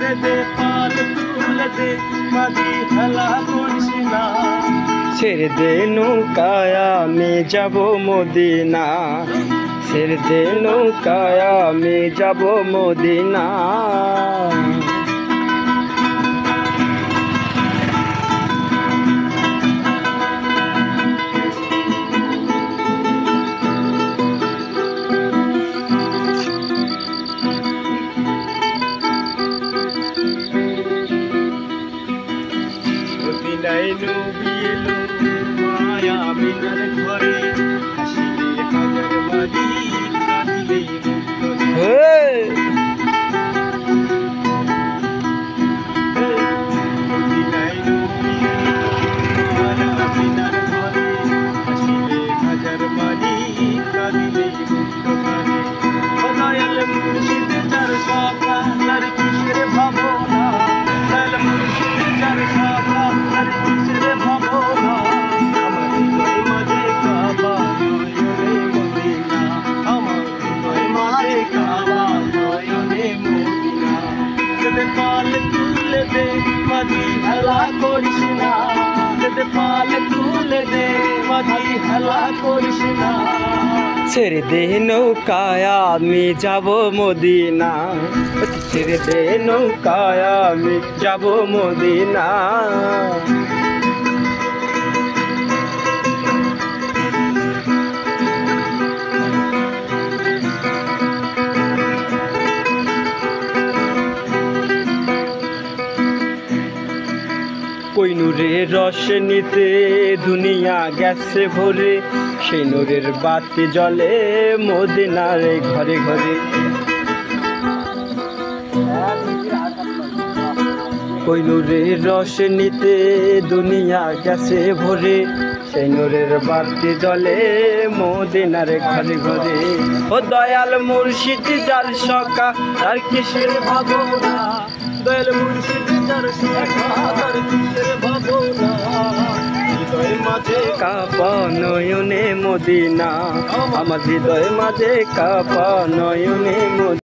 দে দে পাল তুলে দে মাঝি হেলা করিস না। ছেড়ে দে নৌকায় আমি যাব মদিনা, ছেড়ে দে নৌকায় আমি যাব মদিনা। মদিনায় নবী এলো মায়া মিনার ঘরে, হাসিলে হাজার বাড়ি কাঁদিলে মুক্ত ঝরে। মদিনায় নবী এলো মায়া মিনার ঘরে, হাসিলে হাজার বাড়ি কাঁদিলে মুক্ত ঝরে। ও দয়াল মুর্শিদ যার সখা তার কিসের ভাবনা, দয়াল মুর্শিদ যার সখা তার কিসের ভাবনা। আমার হৃদয় মাঝে কাবা নয়নে মদিনা, আমার হৃদয় মাঝে কাবা নয়নে মদিনা। দে পাল তুলে দে মাঝি হেলা করিস না, দে পাল তুলে দে মাঝি হেলা করিস না। ছেড়ে দে নৌকায় আমি যাব মদিনা, ছেড়ে দে নৌকায় আমি যাব মদিনা। কই নূরের রস নিতে দুনিয়া গেছে ভরে, সেই নূরের বাতি জ্বলে মদিনার ঘরে ঘরে। কই নূরের রস নিতে দুনিয়া গেছে ভরে, সেই নূরের বাতি জ্বলে মদিনার ঘরে ঘরে। ও দয়াল মুর্শিদ যার সখা তার কিসের ভাবনা, দয়াল মুর্শিদ যার সখা তার কিসের ভাবনা। হৃদয় মাঝে কাপা নয়নে মদিনা, আমার হৃদয় মাঝে কাপা নয়নে মদিনা।